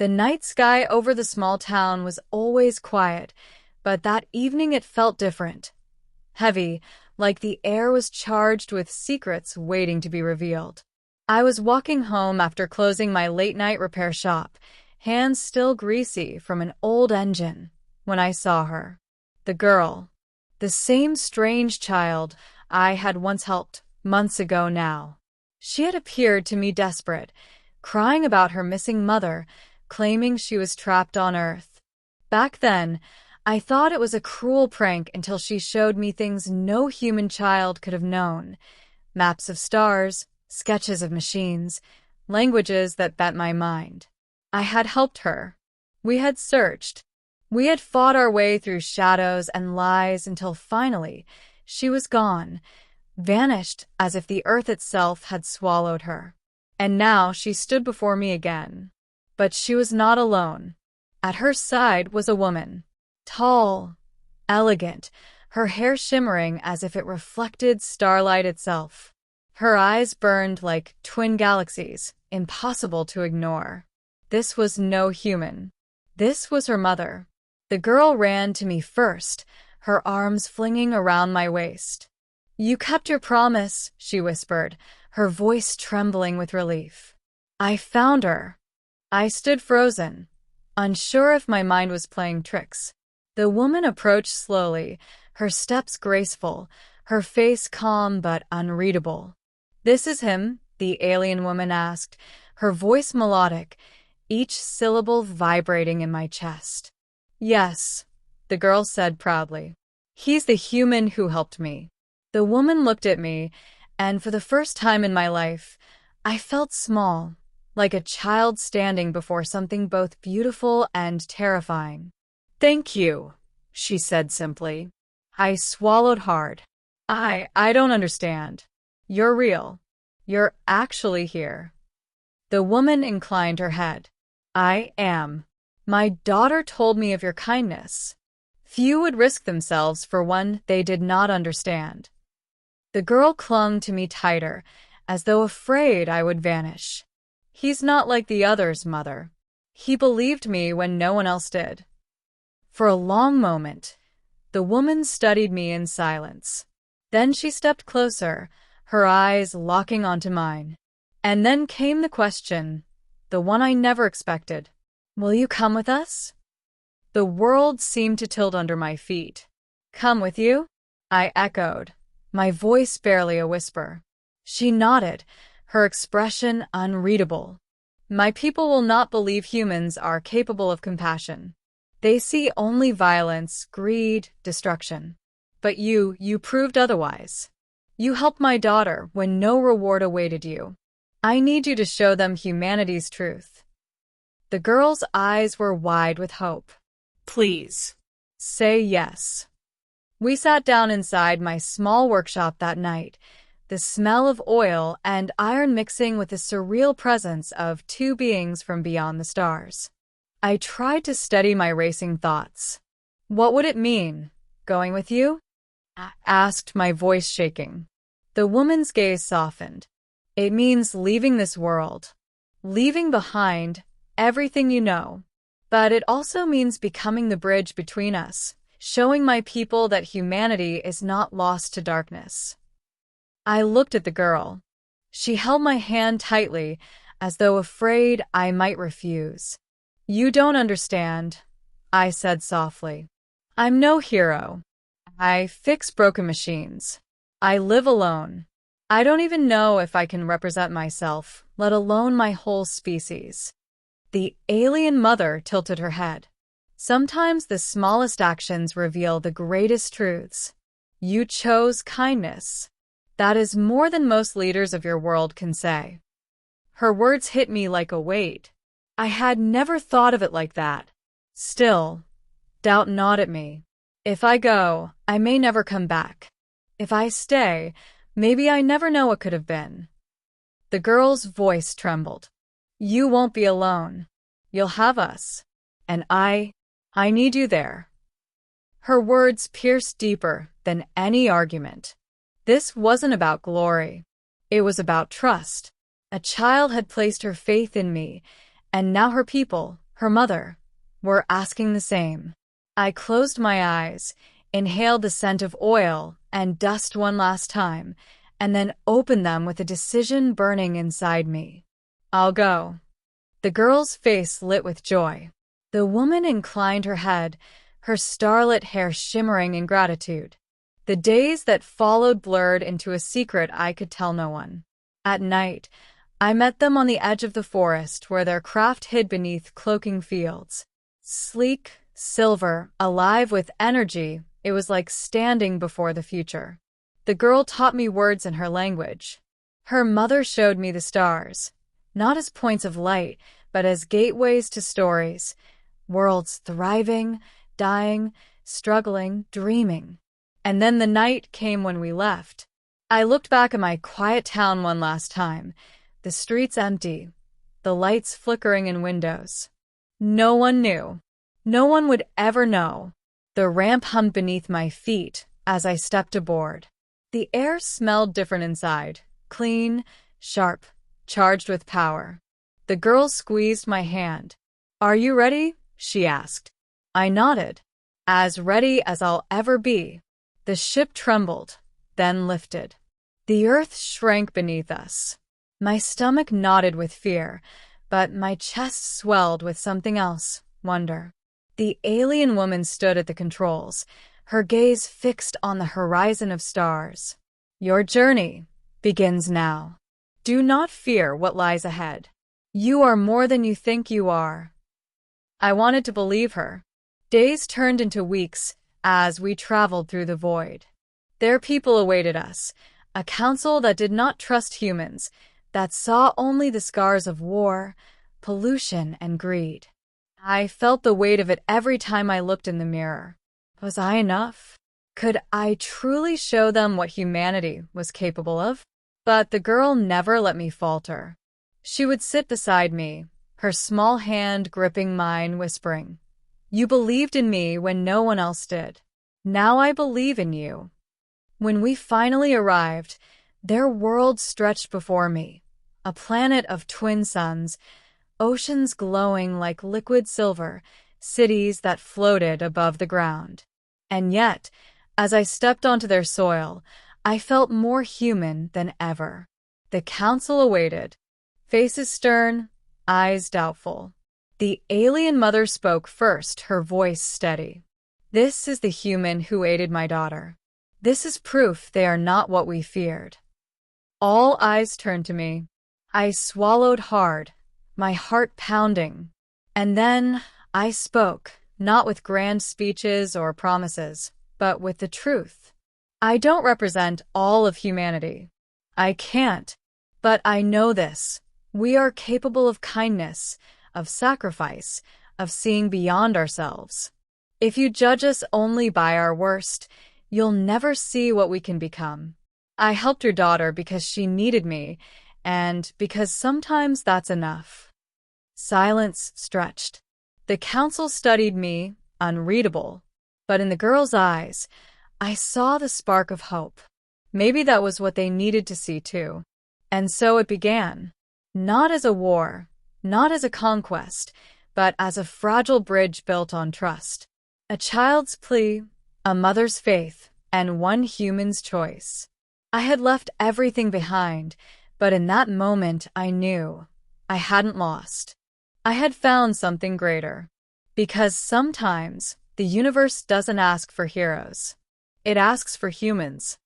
The night sky over the small town was always quiet, but that evening it felt different. Heavy, like the air was charged with secrets waiting to be revealed. I was walking home after closing my late-night repair shop, hands still greasy from an old engine, when I saw her. The girl. The same strange child I had once helped, months ago now. She had appeared to me desperate, crying about her missing mother, claiming she was trapped on Earth. Back then, I thought it was a cruel prank until she showed me things no human child could have known. Maps of stars, sketches of machines, languages that bent my mind. I had helped her. We had searched. We had fought our way through shadows and lies until finally she was gone, vanished as if the earth itself had swallowed her. And now she stood before me again. But she was not alone. At her side was a woman. Tall, elegant, her hair shimmering as if it reflected starlight itself. Her eyes burned like twin galaxies, impossible to ignore. This was no human. This was her mother. The girl ran to me first, her arms flinging around my waist. "You kept your promise," she whispered, her voice trembling with relief. I found her. I stood frozen, unsure if my mind was playing tricks. The woman approached slowly, her steps graceful, her face calm but unreadable. "This is him?" the alien woman asked, her voice melodic, each syllable vibrating in my chest. "Yes," the girl said proudly. "He's the human who helped me." The woman looked at me, and for the first time in my life, I felt small, like a child standing before something both beautiful and terrifying. "Thank you," she said simply. I swallowed hard. I don't understand. You're real. You're actually here." The woman inclined her head. "I am. My daughter told me of your kindness. Few would risk themselves for one they did not understand." The girl clung to me tighter, as though afraid I would vanish. "He's not like the others, Mother. He believed me when no one else did." For a long moment, the woman studied me in silence. Then she stepped closer, her eyes locking onto mine. And then came the question, the one I never expected. "Will you come with us?" The world seemed to tilt under my feet. "Come with you?" I echoed, my voice barely a whisper. She nodded, her expression unreadable. "My people will not believe humans are capable of compassion. They see only violence, greed, destruction. But you proved otherwise. You helped my daughter when no reward awaited you. I need you to show them humanity's truth." The girl's eyes were wide with hope. "Please, say yes." We sat down inside my small workshop that night, the smell of oil and iron mixing with the surreal presence of two beings from beyond the stars. I tried to steady my racing thoughts. "What would it mean, going with you?" I asked, my voice shaking. The woman's gaze softened. "It means leaving this world, leaving behind everything you know. But it also means becoming the bridge between us, showing my people that humanity is not lost to darkness." I looked at the girl. She held my hand tightly, as though afraid I might refuse. "You don't understand," I said softly. "I'm no hero. I fix broken machines. I live alone. I don't even know if I can represent myself, let alone my whole species." The alien mother tilted her head. "Sometimes the smallest actions reveal the greatest truths. You chose kindness. That is more than most leaders of your world can say." Her words hit me like a weight. I had never thought of it like that. Still, doubt gnawed at me. If I go, I may never come back. If I stay, maybe I never know what could have been. The girl's voice trembled. "You won't be alone. You'll have us. And I need you there." Her words pierced deeper than any argument. This wasn't about glory. It was about trust. A child had placed her faith in me, and now her people, her mother, were asking the same. I closed my eyes, inhaled the scent of oil and dust one last time, and then opened them with a decision burning inside me. I'll go. The girl's face lit with joy. The woman inclined her head, her starlit hair shimmering in gratitude. The days that followed blurred into a secret I could tell no one. At night, I met them on the edge of the forest where their craft hid beneath cloaking fields. Sleek, silver, alive with energy, it was like standing before the future. The girl taught me words in her language. Her mother showed me the stars, not as points of light, but as gateways to stories, worlds thriving, dying, struggling, dreaming. And then the night came when we left. I looked back at my quiet town one last time, the streets empty, the lights flickering in windows. No one knew. No one would ever know. The ramp hummed beneath my feet as I stepped aboard. The air smelled different inside, clean, sharp, charged with power. The girl squeezed my hand. "Are you ready?" she asked. I nodded. "As ready as I'll ever be." The ship trembled, then lifted. The earth shrank beneath us. My stomach knotted with fear, but my chest swelled with something else, wonder. The alien woman stood at the controls, her gaze fixed on the horizon of stars. "Your journey begins now. Do not fear what lies ahead. You are more than you think you are." I wanted to believe her. Days turned into weeks as we traveled through the void. Their people awaited us, a council that did not trust humans, that saw only the scars of war, pollution, and greed. I felt the weight of it every time I looked in the mirror. Was I enough? Could I truly show them what humanity was capable of? But the girl never let me falter. She would sit beside me, her small hand gripping mine, whispering, "You believed in me when no one else did. Now I believe in you." When we finally arrived, their world stretched before me, a planet of twin suns, oceans glowing like liquid silver, cities that floated above the ground. And yet, as I stepped onto their soil, I felt more human than ever. The council awaited, faces stern, eyes doubtful. The alien mother spoke first, her voice steady. "This is the human who aided my daughter. This is proof they are not what we feared." All eyes turned to me. I swallowed hard, my heart pounding. And then I spoke, not with grand speeches or promises, but with the truth. I don't represent all of humanity. I can't. But I know this. We are capable of kindness, of sacrifice, of seeing beyond ourselves. If you judge us only by our worst, you'll never see what we can become. I helped your daughter because she needed me, and because sometimes that's enough. Silence stretched. The council studied me, unreadable, but in the girl's eyes, I saw the spark of hope. Maybe that was what they needed to see too. And so it began. Not as a war, not as a conquest, but as a fragile bridge built on trust. A child's plea, a mother's faith, and one human's choice. I had left everything behind, but in that moment I knew I hadn't lost. I had found something greater. Because sometimes the universe doesn't ask for heroes. It asks for humans.